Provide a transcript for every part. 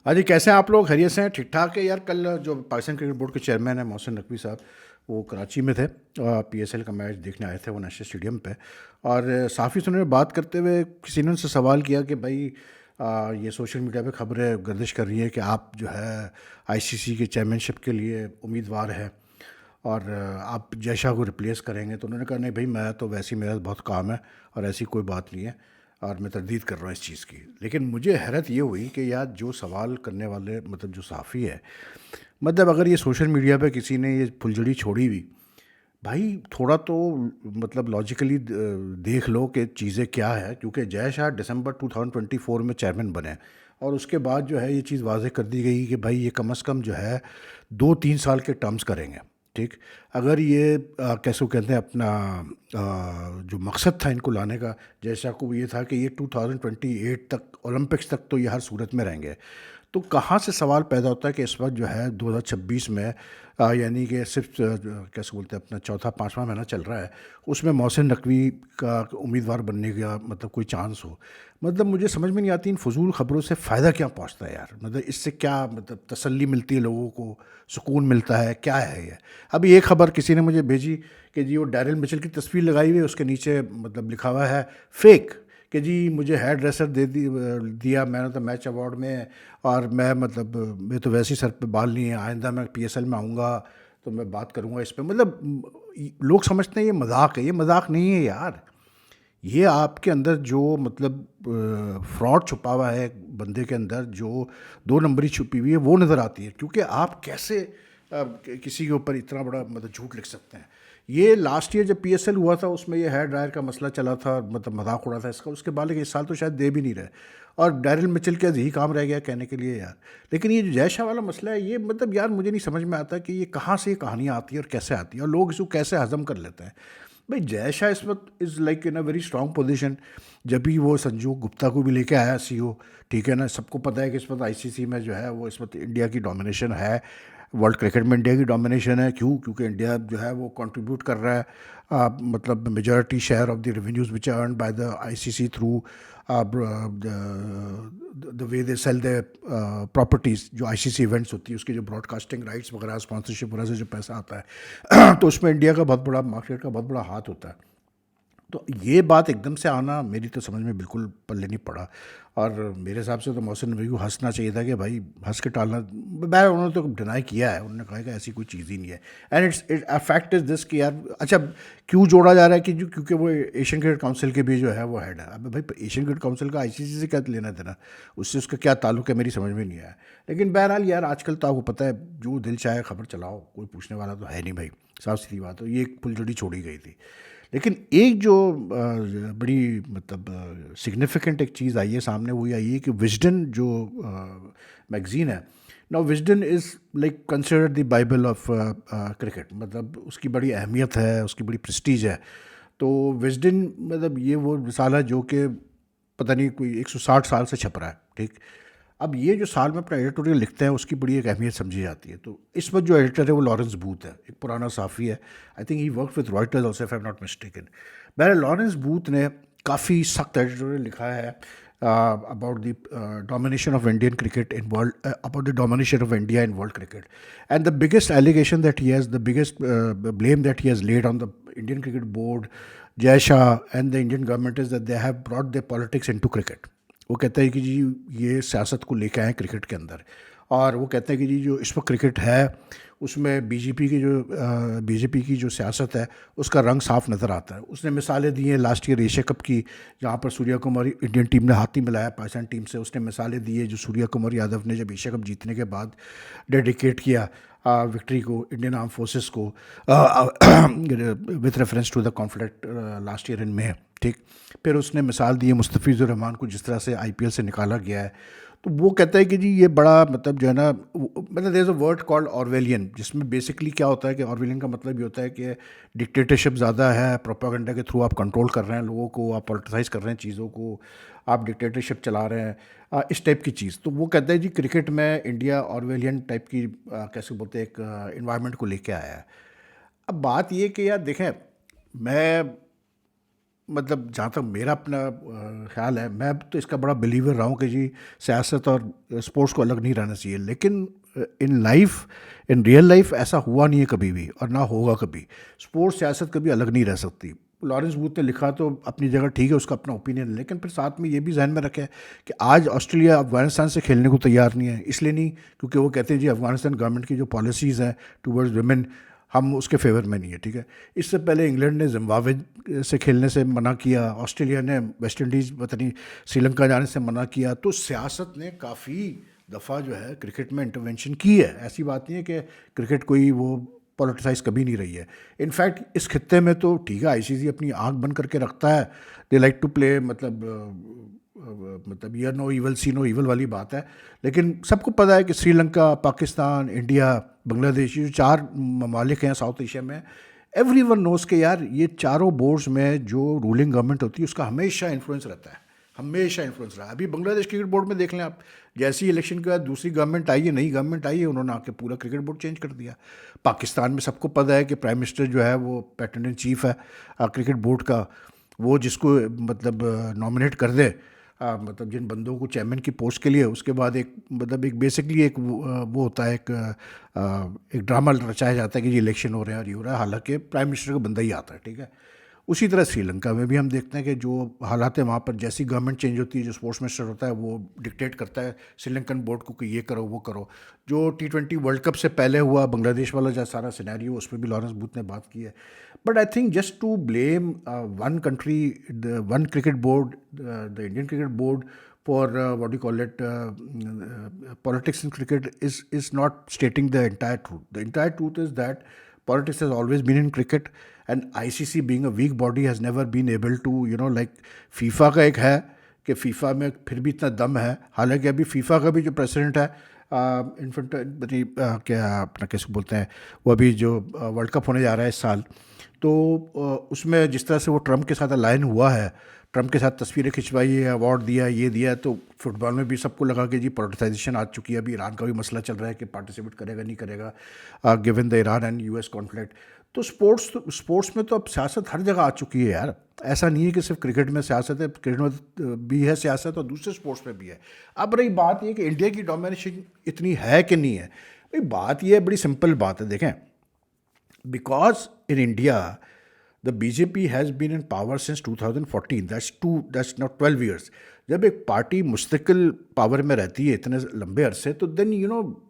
हाँ जी, कैसे हैं आप लोग? खैरियत से हैं? ठीक-ठाक है यार। कल जो पाकिस्तान क्रिकेट बोर्ड के चेयरमैन हैं मोहसिन नकवी साहब, वो कराची में थे। पीएसएल का मैच देखने आए थे वो नेशनल स्टेडियम पे। और साफ़ी से उन्होंने बात करते हुए किसी ने उनसे सवाल किया कि भाई ये सोशल मीडिया पे खबरें गर्दिश कर रही है कि आप जो है आईसीसी के चेयरमैनशिप के लिए उम्मीदवार हैं और आप जय शाह को रिप्लेस करेंगे। तो उन्होंने कहा नहीं भाई, मैं तो वैसे ही मेरा बहुत काम है और ऐसी कोई बात नहीं है और मैं तरदीद कर रहा हूँ इस चीज़ की। लेकिन मुझे हैरत ये हुई कि यार जो सवाल करने वाले मतलब जो सहाफ़ी है, मतलब अगर ये सोशल मीडिया पे किसी ने ये फुलझड़ी छोड़ी हुई, भाई थोड़ा तो मतलब लॉजिकली देख लो कि चीज़ें क्या है। क्योंकि जय शाह दिसंबर 2024 में चेयरमैन बने और उसके बाद जो है ये चीज़ वाज़ेह कर दी गई कि भाई ये कम अज़ कम जो है 2-3 साल के टर्म्स करेंगे। ठीक, अगर ये कैसे वो कहते हैं अपना जो मकसद था इनको लाने का, जय शाह को ये था कि ये 2028 तक ओलंपिक्स तक तो ये हर सूरत में रहेंगे। तो कहाँ से सवाल पैदा होता है कि इस वक्त जो है 2026 में यानी कि सिर्फ कैसे बोलते हैं अपना चौथा पाँचवा महीना चल रहा है, उसमें मोहसिन नकवी का उम्मीदवार बनने का मतलब कोई चांस हो। मतलब मुझे समझ में नहीं आती इन फजूल ख़बरों से फ़ायदा क्या पहुंचता है यार। मतलब इससे क्या मतलब तसल्ली मिलती है लोगों को, सुकून मिलता है, क्या है ये? अभी एक ख़बर किसी ने मुझे भेजी कि जी वो डैरिल मिचेल की तस्वीर लगाई हुई है, उसके नीचे मतलब लिखा हुआ है फेक, कि जी मुझे हेयर ड्रेसर दिया man of the match award में और मैं मतलब मैं तो वैसे ही सर पे बाल नहीं है, आइंदा मैं पीएसएल में आऊँगा तो मैं बात करूँगा इस पे। मतलब लोग समझते हैं ये मजाक है। ये मजाक नहीं है यार। ये आपके अंदर जो मतलब फ्रॉड छुपा हुआ है बंदे के अंदर, जो दो नंबरी छुपी हुई है वो नज़र आती है। क्योंकि आप कैसे किसी के ऊपर इतना बड़ा मतलब झूठ लिख सकते हैं। ये लास्ट ईयर जब पीएसएल हुआ था उसमें ये हेयर ड्रायर का मसला चला था, मतलब मजाक उड़ा था इसका। उसके बाद लेकिन इस साल तो शायद दे भी नहीं रहे और डैरिल मिचेल का यही काम रह गया कहने के लिए यार। लेकिन ये जो जय शाह वाला मसला है, ये मतलब यार मुझे नहीं समझ में आता कि ये कहाँ से ये कहानियाँ आती है और कैसे आती है और लोग इसको कैसे हजम कर लेते हैं। भाई जय शाह इस वक्त is like in a very strong position. जब भी वो संजू गुप्ता को भी लेके आया सीईओ, ठीक है ना, सबको पता है कि इस वक्त आईसीसी में जो है वो इस वक्त इंडिया की डोमिनेशन है। वर्ल्ड क्रिकेट में इंडिया की डोमिनेशन है। क्यों? क्योंकि इंडिया जो है वो कंट्रीब्यूट कर रहा है मतलब majority share of the revenues which are earn by the ICC through the way they sell the properties. जो आईसीसी इवेंट्स होती है उसकी जो ब्रॉडकास्टिंग राइट्स वगैरह स्पॉन्सरशिप वगैरह से जो पैसा आता है तो उसमें इंडिया का बहुत बड़ा मार्केट का बहुत बड़ा हाथ होता है। तो ये बात एकदम से आना मेरी तो समझ में बिल्कुल पल्ले नहीं पड़ा। और मेरे हिसाब से तो मोहसिन नबी को हंसना चाहिए था कि भाई हंस के टालना। मैं उन्होंने तो डिनाई किया है, उन्होंने कहा कि ऐसी कोई चीज़ ही नहीं है। And it fact is this कि यार अच्छा क्यों जोड़ा जा रहा है कि जो क्योंकि वो एशियन क्रिकेट काउंसिल के भी जो है वो हेड है। अब भाई एशियन क्रिकेट काउंसिल का आईसीसी से क्या लेना देना, उससे उसका क्या ताल्लुक है मेरी समझ में नहीं आया। लेकिन बहरहाल यार आजकल तो आपको पता है जो दिल चाहे खबर चलाओ, कोई पूछने वाला तो है नहीं भाई। साफ सीधी बात हो, ये एक फुलझड़ी छोड़ी गई थी। लेकिन एक जो बड़ी मतलब सिग्निफिकेंट एक चीज़ आई है सामने, वो ये आई है कि विजडन जो मैगज़ीन है, now Wisden is like considered the Bible of cricket. मतलब उसकी बड़ी अहमियत है, उसकी बड़ी प्रेस्टीज है। तो विजडन मतलब ये वो रिसाला जो कि पता नहीं कोई 160 साल से छप रहा है। ठीक, अब ये जो साल में अपना एडिटोरियल लिखते हैं उसकी बड़ी एक अहमियत समझी जाती है। तो इस वक्त जो एडिटर है वो लॉरेंस बूथ है, एक पुराना साफ़ी है। I think he work with Reuters also if I am not mistaken. बहरहाल लॉरेंस बूथ ने काफ़ी सख्त एडिटोरियल लिखा है about the domination of Indian cricket in world about the domination of India in world cricket, and the biggest allegation that he has, the biggest blame that he has laid on the Indian Cricket Board, Jai Shah and the Indian government is that they have brought their politics into cricket. वो कहते हैं कि जी ये सियासत को लेके आए cricket के अंदर। और वो कहते हैं कि जी जो इस वक्त क्रिकेट है उसमें बीजेपी की जो सियासत है उसका रंग साफ नज़र आता है। उसने मिसालें दी हैं लास्ट ईयर एशिया कप की, जहाँ पर सूर्या कुमार इंडियन टीम ने हाथ नहीं मिलाया पाकिस्तान टीम से। उसने मिसालें दी है जो सूर्या कुमार यादव ने जब एशिया कप जीतने के बाद डेडिकेट किया विक्ट्री को इंडियन आर्म फोर्सेस को with reference to the conflict last year in May. ठीक, फिर उसने मिसाल दी है मुस्तफ़िज़ुर रहमान को जिस तरह से आईपीएल से निकाला गया है। तो वो कहता है कि जी ये बड़ा मतलब जो है ना, मतलब there is a word called Orwellian, जिसमें बेसिकली क्या होता है कि ऑरवेलियन का मतलब ये होता है कि डिक्टेटरशिप ज़्यादा है, प्रोपागेंडा के थ्रू आप कंट्रोल कर रहे हैं लोगों को, आप पॉलिटिसाइज कर रहे हैं चीज़ों को, आप डिक्टेटरशिप चला रहे हैं, इस टाइप की चीज़। तो वो कहता है जी क्रिकेट में इंडिया ऑरवेलियन टाइप की कैसे बोलते हैं एक इन्वायरमेंट को लेके आया है। अब बात ये कि यार देखें, मैं मतलब जहाँ तक मेरा अपना ख्याल है, मैं तो इसका बड़ा बिलीवर रहा हूँ कि जी सियासत और स्पोर्ट्स को अलग नहीं रहना चाहिए, लेकिन in life, in real life ऐसा हुआ नहीं है कभी भी और ना होगा कभी। स्पोर्ट्स सियासत कभी अलग नहीं रह सकती। लॉरेंस बूथ ने लिखा तो अपनी जगह ठीक है, उसका अपना ओपिनियन है, लेकिन फिर साथ में ये भी जहन में रखें कि आज ऑस्ट्रेलिया अफगानिस्तान से खेलने को तैयार नहीं है। इसलिए नहीं क्योंकि वो कहते हैं जी अफगानिस्तान गवर्नमेंट की जो पॉलिसीज़ हैं टूवर्ड्स वुमेन, हम उसके फेवर में नहीं है, ठीक है। इससे पहले इंग्लैंड ने जिम्बाब्वे से खेलने से मना किया, ऑस्ट्रेलिया ने वेस्ट इंडीज़ पता नहीं श्रीलंका जाने से मना किया। तो सियासत ने काफ़ी दफ़ा जो है क्रिकेट में इंटरवेंशन की है। ऐसी बात नहीं है कि क्रिकेट कोई वो पॉलिटिसाइज कभी नहीं रही है। इनफैक्ट इस खित्ते में तो ठीक है, आईसीसी अपनी आंख बंद करके रखता है, दे लाइक टू प्ले, मतलब ये नो इवल सी नो इवल वाली बात है। लेकिन सबको पता है कि श्रीलंका, पाकिस्तान, इंडिया, बांग्लादेश, ये जो चार ममालिक हैं साउथ एशिया में, एवरी वन नोज़ के यार ये चारों बोर्ड्स में जो रूलिंग गवर्नमेंट होती है उसका हमेशा इन्फ्लुएंस रहता है, हमेशा इन्फ्लुएंस रहा है। अभी बांग्लादेश क्रिकेट बोर्ड में देख लें आप, जैसी इलेक्शन के बाद दूसरी गवर्नमेंट आई है, नई गवर्नमेंट आई है, उन्होंने आके पूरा क्रिकेट बोर्ड चेंज कर दिया। पाकिस्तान में सबको पता है कि प्राइम मिनिस्टर जो है वो पैटर्न इन चीफ है क्रिकेट बोर्ड का, वो जिसको मतलब नॉमिनेट कर दे, मतलब जिन बंदों को चेयरमैन की पोस्ट के लिए, उसके बाद एक मतलब एक बेसिकली एक वो होता है, एक ड्रामा रचाया जाता है कि ये इलेक्शन हो रहे हैं और ये हो रहा है, हालांकि प्राइम मिनिस्टर का बंदा ही आता है, ठीक है। उसी तरह श्रीलंका में भी हम देखते हैं कि जो हालात है वहाँ पर, जैसी गवर्नमेंट चेंज होती है, जो स्पोर्ट्स मिनिस्टर होता है वो डिक्टेट करता है श्रीलंकन बोर्ड को कि ये करो वो करो। जो T20 वर्ल्ड कप से पहले हुआ बांग्लादेश वाला जो सारा सिनेरियो, उस पर भी लॉरेंस बूथ ने बात की है। But I think just to blame one country, the one cricket board, the Indian cricket board for what do you call it, politics in cricket is not stating the entire truth. The entire truth is that politics has always been in cricket, and ICC being a weak body has never been able to, you know, like FIFA का एक है कि FIFA में फिर भी इतना दम है। हालांकि अभी FIFA का भी जो प्रेसिडेंट है, इन्फेंट क्या अपना कैसे बोलते हैं, वो अभी जो वर्ल्ड कप होने जा रहा है इस साल, तो उसमें जिस तरह से वो ट्रम्प के साथ अलाइन हुआ है, ट्रम्प के साथ तस्वीरें खिंचवाई है, अवार्ड दिया, ये दिया, तो फुटबॉल में भी सबको लगा कि जी पॉलिटिसाइजेशन आ चुकी है। अभी ईरान का भी मसला चल रहा है कि पार्टिसिपेट करेगा नहीं करेगा given the Iran and US conflict. तो स्पोर्ट्स में तो अब सियासत हर जगह आ चुकी है यार। ऐसा नहीं है कि सिर्फ क्रिकेट में सियासत है, क्रिकेट में भी है सियासत और दूसरे स्पोर्ट्स में भी है। अब रही बात ये कि इंडिया की डोमिनेशन इतनी है कि नहीं है, भाई बात ये है, बड़ी सिंपल बात है, देखें, because in India, the BJP has been in power since 2014. That's not 12 years. जब एक पार्टी मुस्तकिल पावर में रहती है इतने लंबे अरसे, तो देन यू नो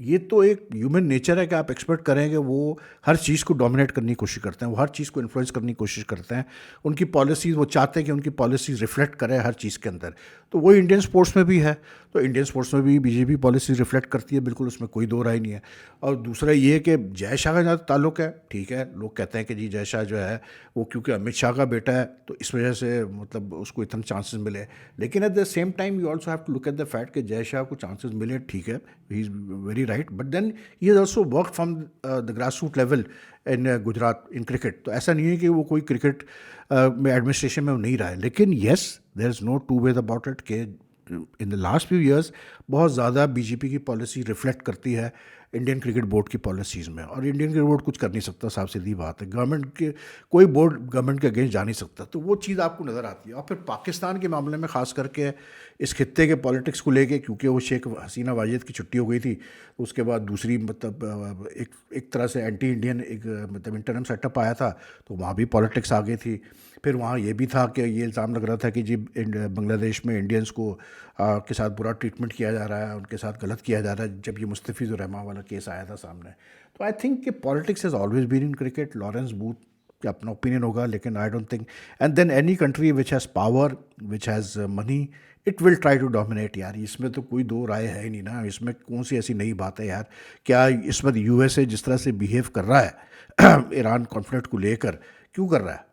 ये तो एक ह्यूमन नेचर है कि आप एक्सपेक्ट करेंगे वो हर चीज़ को डोमिनेट करने की कोशिश करते हैं, वो हर चीज़ को इन्फ्लुएंस करने की कोशिश करते हैं। उनकी पॉलिसीज़, वो चाहते हैं कि उनकी पॉलिसीज़ रिफ्लेक्ट करें हर चीज़ के अंदर। तो वो इंडियन स्पोर्ट्स में भी है, तो इंडियन स्पोर्ट्स में भी बीजेपी पॉलिसीज़ रिफ्लेक्ट करती है, बिल्कुल, उसमें कोई दो राय नहीं है। और दूसरा ये कि जय शाह का जहाँ ताल्लुक है, ठीक है, लोग कहते हैं कि जी जय शाह जो है वो क्योंकि अमित शाह का बेटा है तो इस वजह से मतलब उसको इतने चांसेस मिले। लेकिन at the same time you also have to look at the fact कि जय शाह को चांसेस मिले, ठीक है, he is very right, but then he has also work from the grass root level in Gujarat in cricket. तो ऐसा नहीं है कि वो कोई क्रिकेट में एडमिनिस्ट्रेशन में नहीं रहा है। लेकिन yes, there is no two way about it कि in the last few years बहुत ज़्यादा बीजेपी की पॉलिसी रिफ्लेक्ट करती है इंडियन क्रिकेट बोर्ड की पॉलिसीज़ में, और इंडियन क्रिकेट बोर्ड कुछ कर नहीं सकता, साफ सीधी बात है। गवर्नमेंट के कोई बोर्ड गवर्नमेंट के अगेंस्ट जा नहीं सकता, तो वो चीज़ आपको नज़र आती है। और फिर पाकिस्तान के मामले में ख़ास करके इस खित्ते के पॉलिटिक्स को लेके, क्योंकि वो शेख हसीना वाजिद की छुट्टी हो गई थी, उसके बाद दूसरी मतलब एक तरह से एंटी इंडियन एक मतलब इंटरनल सेटअप आया था, तो वहाँ भी पॉलिटिक्स आ गई थी। फिर वहाँ ये भी था कि ये इल्ज़ाम लग रहा था कि जी बांग्लादेश में इंडियंस को के साथ बुरा ट्रीटमेंट किया जा रहा है, उनके साथ गलत किया जा रहा है, जब ये मुस्तफ़िज़ुर रहमान वाला केस आया था सामने। तो आई थिंक कि politics has always been in cricket. Lawrence Booth का अपना ओपिनियन होगा, लेकिन I don't think, and then any country which has power, which has money, it will try to dominate यार। इसमें तो कोई दो राय है ही नहीं ना, इसमें कौन सी ऐसी नई बात है यार। क्या इस वक्त USA जिस तरह से बिहेव कर रहा है ईरान कॉन्फ्लिक्ट को लेकर, क्यों कर रहा है?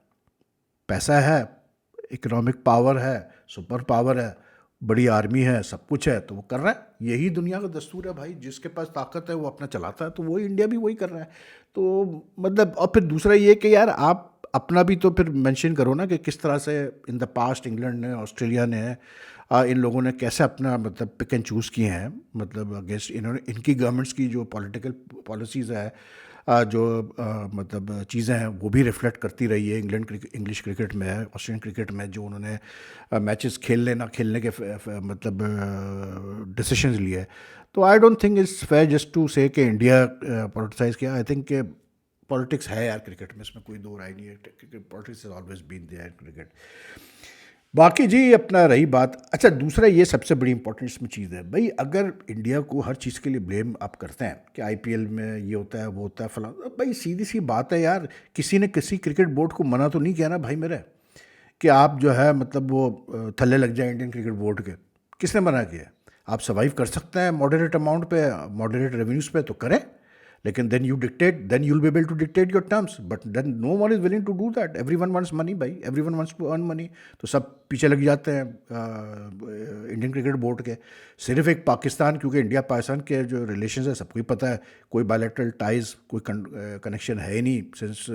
पैसा है, इकोनॉमिक पावर है, सुपर पावर है, बड़ी आर्मी है, सब कुछ है, तो वो कर रहा है। यही दुनिया का दस्तूर है भाई, जिसके पास ताकत है वो अपना चलाता है, तो वही इंडिया भी वही कर रहा है। तो मतलब, और फिर दूसरा ये कि यार आप अपना भी तो फिर मेंशन करो ना कि किस तरह से इन द पास्ट इंग्लैंड ने, ऑस्ट्रेलिया ने, इन लोगों ने कैसे अपना मतलब पिक एंड चूज़ किए हैं, मतलब अगेंस्ट इन्होंने, इनकी गवर्नमेंट्स की जो पॉलिटिकल पॉलिसीज़ है जो मतलब चीज़ें हैं वो भी रिफ्लेक्ट करती रही है इंग्लिश क्रिकेट में, ऑस्ट्रेलियन क्रिकेट में जो उन्होंने मैचेस खेलने ना खेलने के मतलब डिसीजंस लिए। तो I don't think it's fair just to say कि इंडिया पॉलिटिसाइज किया। आई थिंक कि पॉलिटिक्स है यार क्रिकेट में, इसमें कोई दो राय नहीं है। Politics has always been there in cricket. बाकी जी अपना रही बात, अच्छा दूसरा ये सबसे बड़ी इंपॉर्टेंट इसमें चीज़ है भाई, अगर इंडिया को हर चीज़ के लिए ब्लेम आप करते हैं कि आईपीएल में ये होता है वो होता है फलां, भाई सीधी सी बात है यार, किसी ने किसी क्रिकेट बोर्ड को मना तो नहीं किया ना भाई मेरे, कि आप जो है मतलब वो थल्ले लग जाए इंडियन क्रिकेट बोर्ड के। किसने मना किया? आप सर्वाइव कर सकते हैं मॉडरेट अमाउंट पे, मॉडरेट रेवेन्यूज़ पे, तो करें, लेकिन then you dictate, then you will be able to dictate your terms, but then no one is willing to do that. Everyone wants money भाई, everyone wants to earn money, तो सब पीछे लग जाते हैं इंडियन क्रिकेट बोर्ड के। सिर्फ एक पाकिस्तान, क्योंकि इंडिया पाकिस्तान के जो रिलेशंस है सबको ही पता है, कोई बायलैटरल टाइज, कोई कनेक्शन है ही नहीं सिंस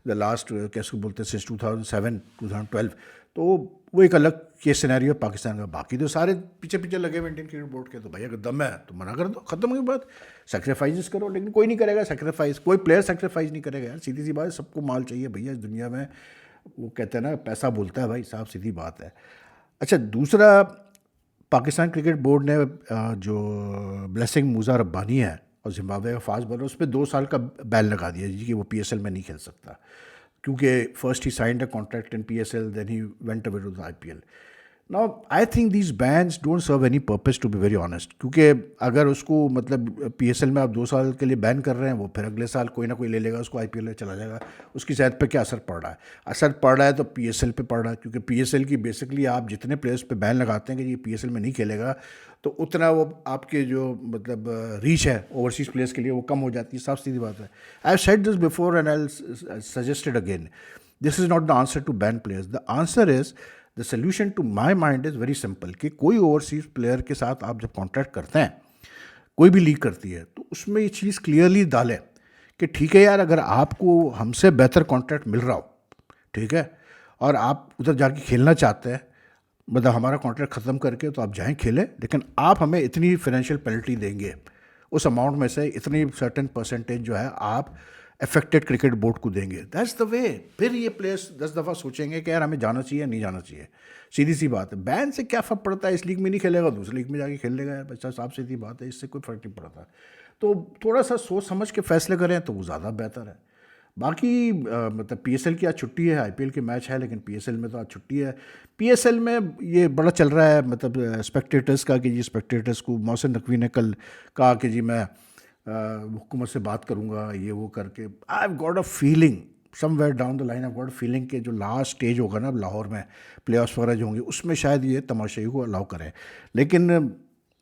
द लास्ट, कैसे बोलते हैं, सिंस 2007 2012। तो वो एक अलग केस सिनेरियो है पाकिस्तान का। बाकी तो सारे पीछे पीछे लगे हुए इंडियन क्रिकेट बोर्ड के, तो भैया अगर दम है तो मना कर दो, खत्म हो गई बात। सेक्रीफाइस करो, लेकिन कोई नहीं करेगा सेक्रीफाइस, कोई प्लेयर सेक्रीफाइस नहीं करेगा यार, सीधी सी बात है। सबको माल चाहिए भैया इस दुनिया में, वो कहते हैं ना पैसा बोलता है भाई साहब, सीधी बात है। अच्छा दूसरा, पाकिस्तान क्रिकेट बोर्ड ने जो ब्लेसिंग मूसा रब्बानी है और जिम्बाब्वे का फास्ट बॉलर, उस पर 2 साल का बैन लगा दिया जी कि वो पीएसएल में नहीं खेल सकता, क्योंकि first he signed a contract in PSL, then he went away to the IPL. Now I think these bans don't serve any purpose, to be very honest, क्योंकि अगर उसको मतलब पीएसएल में आप 2 साल के लिए बैन कर रहे हैं, वो फिर अगले साल कोई ना कोई ले लेगा उसको, आईपीएल में चला जाएगा, उसकी सेहत पे क्या असर पड़ रहा है? असर पड़ रहा है तो पीएसएल पे पड़ रहा है, क्योंकि पीएसएल की बेसिकली आप जितने प्लेयर्स पे बैन लगाते हैं कि ये पीएसएल में नहीं खेलेगा, तो उतना वो आपके जो मतलब रीच है ओवरसीज प्लेयर्स के लिए वो कम हो जाती है, साफ सीधी बात है। I have said this before and I suggested again, this is not the answer to ban players. The answer is, the solution to my mind is very simple, कि कोई ओवरसीज प्लेयर के साथ आप जब कॉन्ट्रैक्ट करते हैं, कोई भी लीग करती है, तो उसमें ये चीज़ क्लियरली डालें कि ठीक है यार, अगर आपको हमसे बेहतर कॉन्ट्रैक्ट मिल रहा हो, ठीक है, और आप उधर जाके खेलना चाहते हैं, मतलब हमारा कॉन्ट्रैक्ट ख़त्म करके तो आप जाएं खेलें, लेकिन आप हमें इतनी फाइनेंशियल पेनल्टी देंगे, उस अमाउंट में से इतनी सर्टेन परसेंटेज जो है आप अफेक्टेड क्रिकेट बोर्ड को देंगे। That's the way. फिर ये प्लेयर्स 10 दफ़ा सोचेंगे कि यार हमें जाना चाहिए नहीं जाना चाहिए। सीधी सी बात है, बैन से क्या फ़र्क पड़ता है, इस लीग में नहीं खेलेगा दूसरी लीग में जाके खेल लेगा यार, बच्चा साफ सीधी बात है, इससे कोई फ़र्क नहीं पड़ता। तो थोड़ा सा सोच समझ के फैसले करें तो वो ज़्यादा बेहतर है। बाकी मतलब पीएसएल की आज छुट्टी है, आईपीएल के मैच है, लेकिन पीएसएल में तो आज छुट्टी है। पीएसएल में ये बड़ा चल रहा है मतलब स्पेक्टेटर्स का, कि जी स्पेक्टेटर्स को, मोहसिन नकवी ने कल कहा कि जी मैं हुकूमत से बात करूंगा, ये वो करके। I have got a feeling somewhere down the line, I got a feeling कि जो लास्ट स्टेज होगा ना लाहौर में, प्लेऑफ्स वगैरह जो होंगे, उसमें शायद ये तमाशाई को अलाउ करें। लेकिन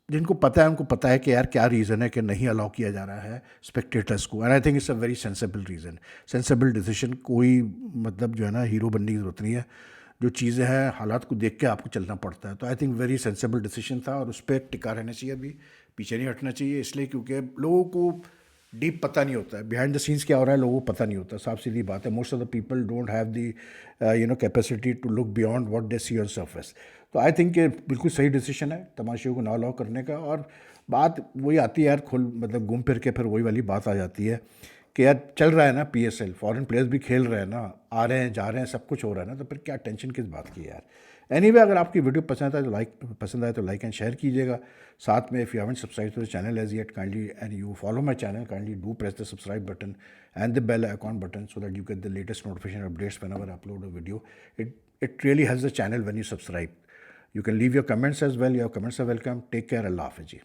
जिनको पता है उनको पता है कि यार क्या रीज़न है कि नहीं अलाउ किया जा रहा है स्पेक्टेटर्स को, and I think it's a very sensible reason, sensible decision. कोई मतलब जो है ना हीरो बनने की ज़रूरत नहीं है, जो चीज़ें हैं हालात को देख के आपको चलना पड़ता है। तो I think very sensible decision था, और उस पर टिका रहना चाहिए, अभी पीछे नहीं हटना चाहिए, इसलिए क्योंकि लोगों को डीप पता नहीं होता है, बिहाइंड द सीन्स क्या हो रहा है लोगों को पता नहीं होता, साफ सीधी बात है। Most of the people don't have the capacity to look beyond what they see on surface. तो आई थिंक ये बिल्कुल सही डिसीजन है तमाशे को ना अलाउ करने का। और बात वही आती है यार, खुल मतलब घूम फिर के फिर वही वाली बात आ जाती है कि यार चल रहा है ना पीएसएल, फॉरेन प्लेयर्स भी खेल रहे हैं ना, आ रहे हैं जा रहे हैं, सब कुछ हो रहा है ना, तो फिर क्या टेंशन किस बात की यार। एनीवे, अगर आपकी वीडियो पसंद आए तो लाइक एंड शेयर कीजिएगा। साथ में if you haven't subscribe to the channel as yet, kindly and you follow my channel, kindly do press the subscribe button and the bell icon button so that you get the latest notification updates whenever I upload a video. It really helps the channel when you subscribe. You can leave your comments as well. Your comments are welcome. Take care. Allah Hafiz ji.